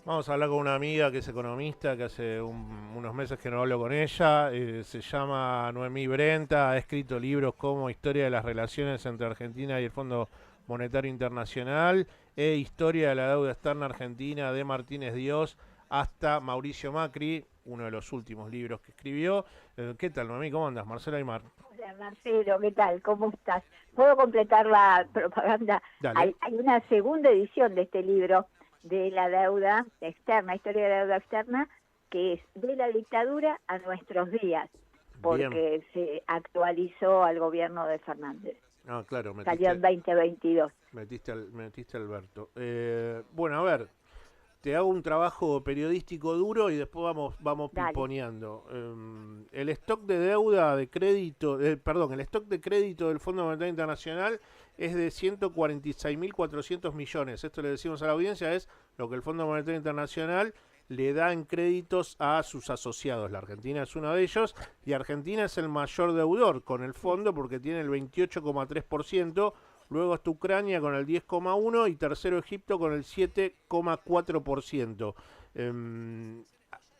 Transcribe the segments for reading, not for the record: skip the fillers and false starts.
Vamos a hablar con una amiga que es economista, que hace unos meses que no hablo con ella. Se llama Noemí Brenta, ha escrito libros como Historia de las relaciones entre Argentina y el Fondo Monetario Internacional e Historia de la deuda externa argentina de Martínez Dios hasta Mauricio Macri, uno de los últimos libros que escribió. ¿Qué tal, Noemí? ¿Cómo andas? Marcela Aymar. Hola Marcelo, ¿qué tal? ¿Cómo estás? ¿Puedo completar la propaganda? Dale. Hay una segunda edición de este libro de la deuda externa, historia de la deuda externa, que es de la dictadura a nuestros días, Bien. porque se actualizó al gobierno de Fernández. Ah, claro, Salió en 2022. metiste Alberto. Bueno, a ver, te hago un trabajo periodístico duro y después vamos Dale. pimponeando. El stock de deuda de crédito, perdón, el stock de crédito del Fondo Monetario Internacional es de 146.400 millones. Esto le decimos a la audiencia, es lo que el Fondo Monetario Internacional le da en créditos a sus asociados. La Argentina es uno de ellos y Argentina es el mayor deudor con el Sí. fondo porque tiene el 28,3%. Luego está Ucrania con el 10,1% y tercero Egipto con el 7,4%.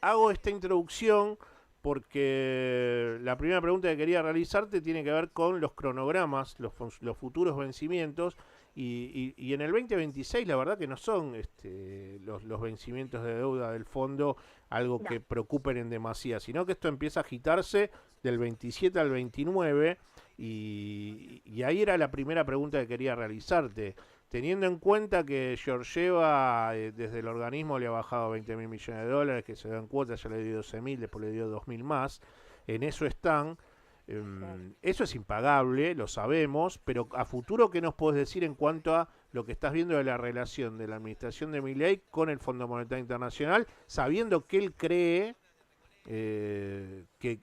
Hago esta introducción porque la primera pregunta que quería realizarte tiene que ver con los cronogramas, los futuros vencimientos, y en el 2026 la verdad que no son los vencimientos de deuda del fondo algo No. que preocupen en demasía, sino que esto empieza a agitarse del 27 al 29 y ahí era la primera pregunta que quería realizarte. Teniendo en cuenta que Georgieva desde el organismo le ha bajado 20 mil millones de dólares, que se dan cuotas, ya le dio 12 mil, después le dio 2 mil más, en eso están. Sí. Eso es impagable, lo sabemos, pero a futuro, ¿qué nos puedes decir en cuanto a lo que estás viendo de la relación de la administración de Milei con el Fondo Monetario Internacional, sabiendo que él cree que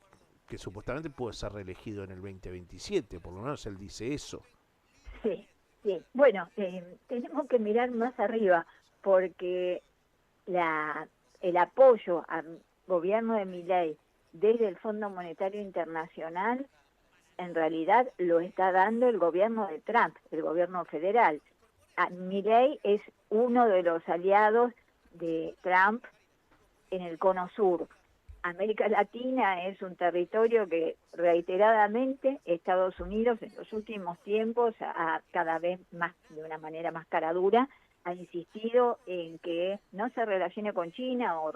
supuestamente puede ser reelegido en el 2027, por lo menos él dice eso. Sí, sí. Bueno, tenemos que mirar más arriba porque la, el apoyo al gobierno de Milei desde el Fondo Monetario Internacional en realidad lo está dando el gobierno de Trump, el gobierno federal. Milei es uno de los aliados de Trump en el Cono Sur. América Latina es un territorio que reiteradamente Estados Unidos en los últimos tiempos, cada vez más de una manera más caradura, ha insistido en que no se relacione con China o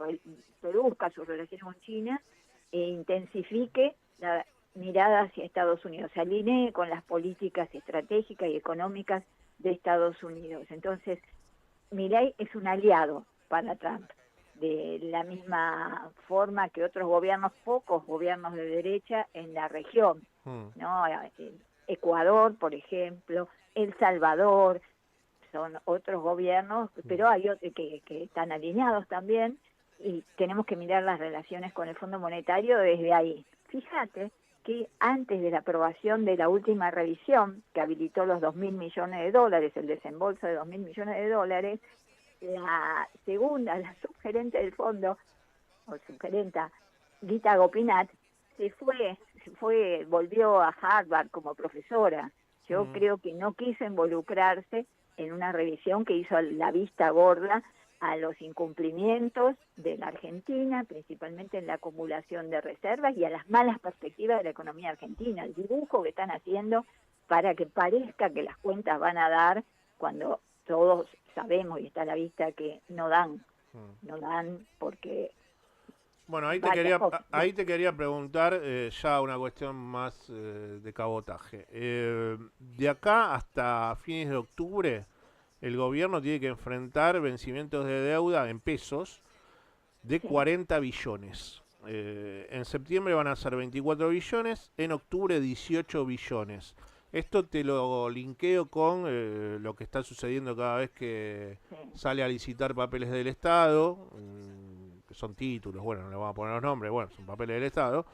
reduzca su relación con China e intensifique la mirada hacia Estados Unidos, se alinee con las políticas estratégicas y económicas de Estados Unidos. Entonces, Milei es un aliado para Trump, de la misma forma que otros gobiernos, pocos gobiernos de derecha en la región, Mm. ¿no? Ecuador, por ejemplo, El Salvador, son otros gobiernos, Mm. pero hay otros que están alineados también y tenemos que mirar las relaciones con el Fondo Monetario desde ahí. Fíjate que antes de la aprobación de la última revisión, que habilitó los 2.000 millones de dólares, el desembolso de 2.000 millones de dólares, la segunda, la subgerente del fondo, o subgerenta, Gita Gopinath, volvió a Harvard como profesora. Yo Mm. creo que no quiso involucrarse en una revisión que hizo la vista gorda a los incumplimientos de la Argentina, principalmente en la acumulación de reservas y a las malas perspectivas de la economía argentina, el dibujo que están haciendo para que parezca que las cuentas van a dar cuando todos sabemos y está a la vista que no dan, Mm. no dan porque Bueno, varias cosas. ahí te quería preguntar ya una cuestión más de cabotaje. De acá hasta fines de octubre, el gobierno tiene que enfrentar vencimientos de deuda en pesos de Sí, 40 billones. En septiembre van a ser 24 billones, en octubre 18 billones. Esto te lo linkeo con lo que está sucediendo cada vez que sí, sale a licitar papeles del Estado, que son títulos, bueno, no le vamos a poner los nombres, bueno, son papeles del Estado,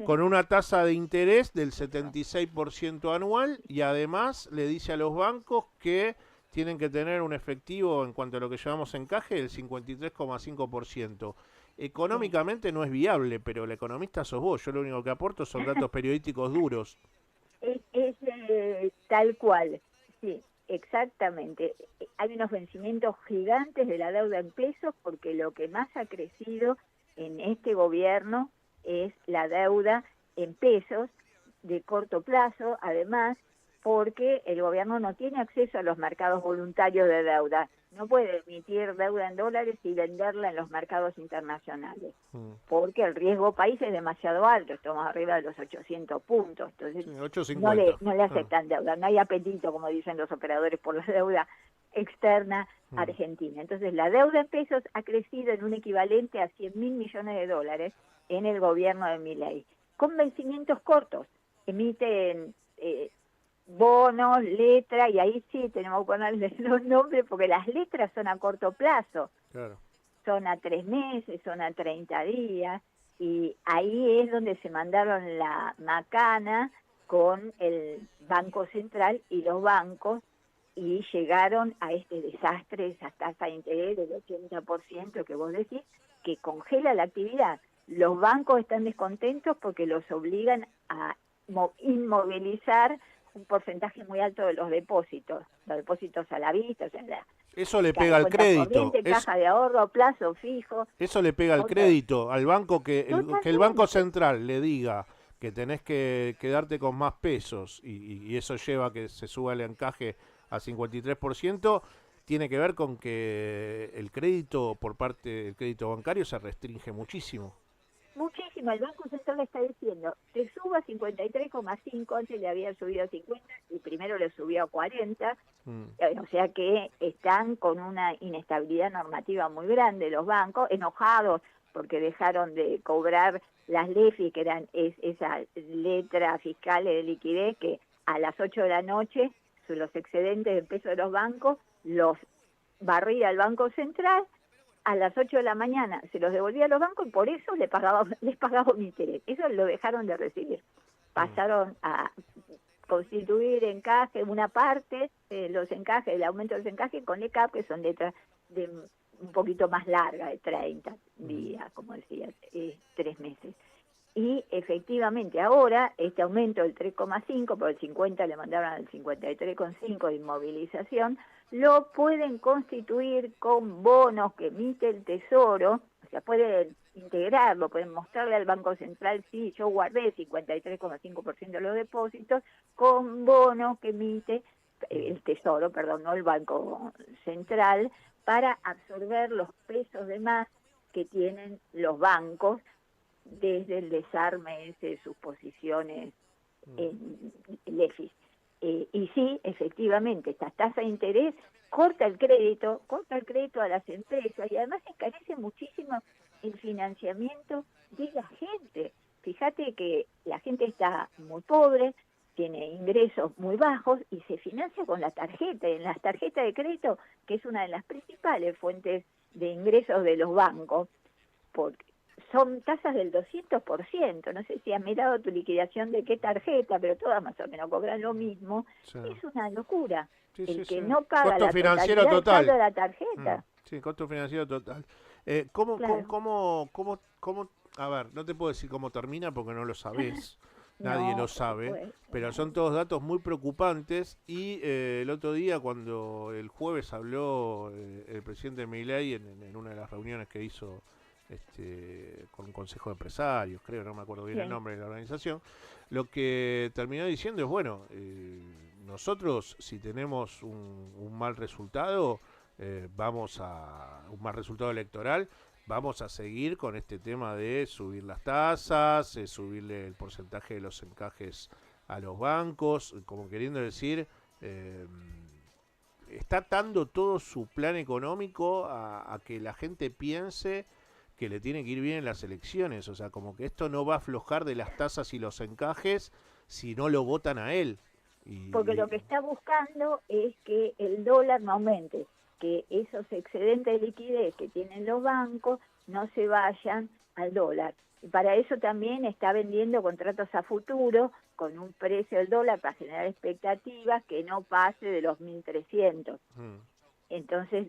con sí. una tasa de interés del 76% anual y además le dice a los bancos que tienen que tener un efectivo en cuanto a lo que llamamos encaje del 53,5%. Sí. Económicamente no es viable, pero el economista sos vos, yo lo único que aporto son datos periodísticos duros. Es tal cual, sí. exactamente. Hay unos vencimientos gigantes de la deuda en pesos porque lo que más ha crecido en este gobierno es la deuda en pesos de corto plazo, además, porque el gobierno no tiene acceso a los mercados voluntarios de deuda. No puede emitir deuda en dólares y venderla en los mercados internacionales, porque el riesgo país es demasiado alto, estamos arriba de los 800 puntos, entonces Sí, 8,50. no le aceptan deuda, no hay apetito, como dicen los operadores, por la deuda externa argentina. Entonces la deuda en pesos ha crecido en un equivalente a 100.000 millones de dólares en el gobierno de Milei, con vencimientos cortos, emiten bonos, letras, y ahí sí tenemos que ponerle los nombres porque las letras son a corto plazo, Claro. son a 3 meses, son a 30 días, y ahí es donde se mandaron la macana con el Banco Central y los bancos, y llegaron a este desastre, esa tasa de interés del 80% que vos decís, que congela la actividad. Los bancos están descontentos porque los obligan a inmovilizar un porcentaje muy alto de los depósitos a la vista, o sea, Eso le pega al cuenta crédito. corriente, caja de ahorro, plazo fijo. Eso le pega al Otra, crédito, al banco, que el Banco totalmente. Central le diga que tenés que quedarte con más pesos y eso lleva a que se suba el encaje a 53%, tiene que ver con que el crédito por parte del crédito bancario se restringe muchísimo. Muchísimo, el Banco Central está diciendo, te suba a 53,5, antes le había subido a 50 y primero le subió a 40, Mm, o sea que están con una inestabilidad normativa muy grande los bancos, enojados porque dejaron de cobrar las LEFI, que eran esa letra fiscal de liquidez que a las 8 de la noche los excedentes de peso de los bancos los barría el Banco Central, a las 8 de la mañana se los devolvía a los bancos y por eso les pagaba un interés. Eso lo dejaron de recibir. mm, Pasaron a constituir encaje, una parte, los encajes, el aumento de los encajes con ECAP, que son letras de un poquito más larga, de 30 mm. días, como decía, 3 meses. Y efectivamente ahora este aumento del 3,5, por el 50 le mandaron al 53,5 de inmovilización, lo pueden constituir con bonos que emite el Tesoro, o sea, pueden integrarlo, pueden mostrarle al Banco Central, sí, yo guardé 53,5% de los depósitos, con bonos que emite el Tesoro, perdón, no el Banco Central, para absorber los pesos de más que tienen los bancos desde el desarme de sus posiciones en LEFIS. Y sí, efectivamente, esta tasa de interés corta el crédito a las empresas y además encarece muchísimo el financiamiento de la gente. Fíjate que la gente está muy pobre, tiene ingresos muy bajos y se financia con la tarjeta. En las tarjetas de crédito, que es una de las principales fuentes de ingresos de los bancos, porque son tasas del 200%. No sé si has mirado tu liquidación de qué tarjeta, pero todas más o menos cobran lo mismo. Sí, Es una locura. sí, El sí, que sí. no paga Costo la financiero totalidad del saldo total. de la Mm, tarjeta, sí, costo financiero total. ¿Cómo, claro. a ver, no te puedo decir cómo termina porque no lo sabés, nadie lo No, por sabe, supuesto, pero son nadie. todos datos muy preocupantes y el otro día cuando el jueves habló el presidente Milei en una de las reuniones que hizo con un consejo de empresarios, creo, no me acuerdo bien el Sí. nombre de la organización, lo que terminó diciendo es, bueno, nosotros si tenemos un mal resultado, vamos a un mal resultado electoral, vamos a seguir con este tema de subir las tasas, subirle el porcentaje de los encajes a los bancos, como queriendo decir, eh, está atando todo su plan económico a que la gente piense que le tiene que ir bien en las elecciones, o sea, como que esto no va a aflojar de las tasas y los encajes si no lo votan a él. Porque Y, lo que está buscando es que el dólar no aumente, que esos excedentes de liquidez que tienen los bancos no se vayan al dólar. Y para eso también está vendiendo contratos a futuro con un precio del dólar para generar expectativas que no pase de los 1.300. mm, Entonces,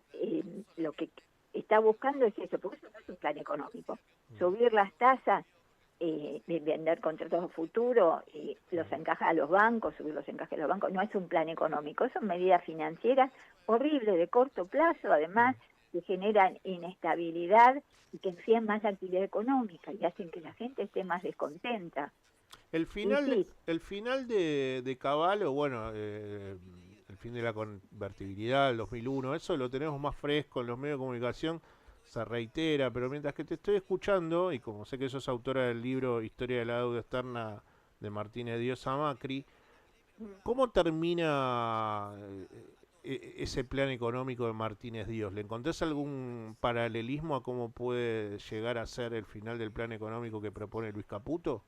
lo que está buscando es eso, porque eso no es un plan económico. Subir las tasas de vender contratos a futuro y los encaja a los bancos, subir los encajes a los bancos, no es un plan económico, son medidas financieras horribles de corto plazo, además que generan inestabilidad y que enfrían más la actividad económica y hacen que la gente esté más descontenta. Y sí, El final de Caballo, bueno, el fin de la convertibilidad, el 2001, eso lo tenemos más fresco en los medios de comunicación, se reitera, pero mientras que te estoy escuchando, y como sé que sos autora del libro Historia de la Deuda Externa de Martínez Dios a Macri, ¿cómo termina ese plan económico de Martínez Dios? ¿Le encontrás algún paralelismo a cómo puede llegar a ser el final del plan económico que propone Luis Caputo?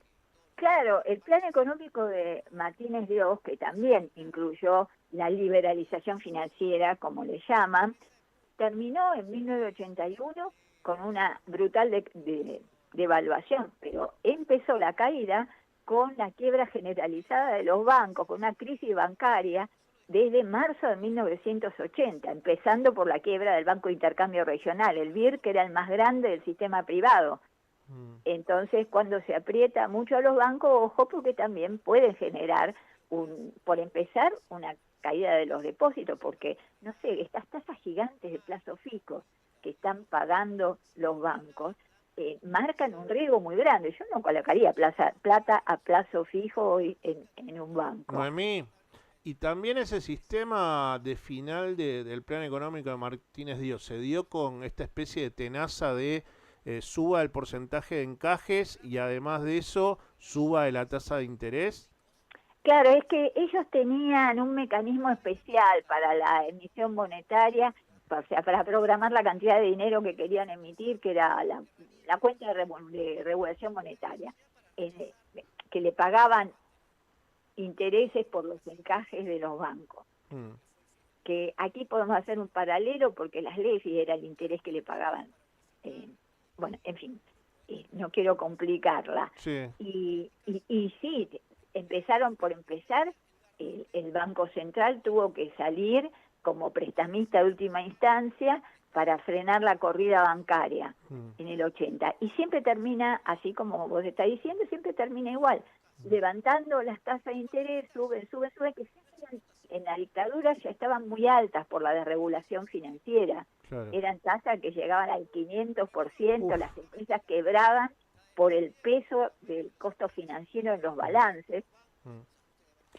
claro, el plan económico de Martínez Dios, que también incluyó la liberalización financiera, como le llaman, terminó en 1981 con una brutal devaluación, pero empezó la caída con la quiebra generalizada de los bancos, con una crisis bancaria desde marzo de 1980, empezando por la quiebra del Banco de Intercambio Regional, el BIR, que era el más grande del sistema privado. Entonces, cuando se aprieta mucho a los bancos, ojo, porque también puede generar, por empezar, una caída de los depósitos, porque, no sé, estas tasas gigantes de plazo fijo que están pagando los bancos, marcan un riesgo muy grande. Yo no colocaría plata a plazo fijo hoy en un banco. Noemí, y también ese sistema de final del plan económico de Martínez Díaz se dio con esta especie de tenaza de suba el porcentaje de encajes y además de eso suba la tasa de interés. Claro, es que ellos tenían un mecanismo especial para la emisión monetaria, o sea, para programar la cantidad de dinero que querían emitir, que era la cuenta de regulación monetaria, eh, que le pagaban intereses por los encajes de los bancos. Mm, Que aquí podemos hacer un paralelo porque las leyes era el interés que le pagaban. eh, bueno, en fin, no quiero complicarla. sí. Y sí, empezaron por empezar, el Banco Central tuvo que salir como prestamista de última instancia para frenar la corrida bancaria en el 80. Y siempre termina, así como vos estás diciendo, siempre termina igual, levantando las tasas de interés, suben, que siempre en la dictadura ya estaban muy altas por la desregulación financiera. Claro. Eran tasas que llegaban al 500%, Uf, las empresas quebraban por el peso del costo financiero en los balances.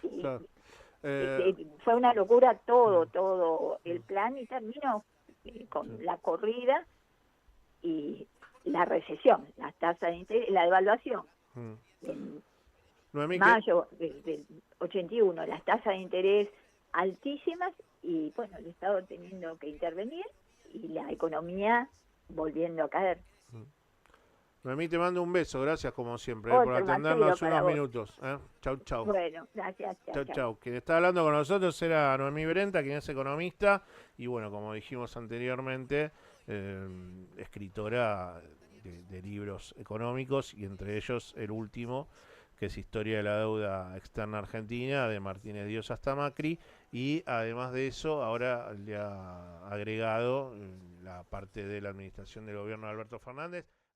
Y, claro. Eh, fue una locura mm, todo el mm, plan y terminó con sí. la corrida y la recesión, la tasa de interés, la devaluación. Mm. En Noemí, que mayo del 81, las tasas de interés altísimas y bueno, el Estado teniendo que intervenir y la economía volviendo a caer. Noemí, te mando un beso, gracias como siempre por Otro, Marcelo, atendernos para unos vos. minutos. Chau, chau. Bueno, gracias, chao, Chau, chao. chau. Quien está hablando con nosotros era Noemí Brenta, quien es economista y bueno, como dijimos anteriormente, escritora de libros económicos y entre ellos el último, que es Historia de la Deuda Externa Argentina, de Martínez Dios hasta Macri, y además de eso, ahora le ha agregado la parte de la administración del gobierno de Alberto Fernández.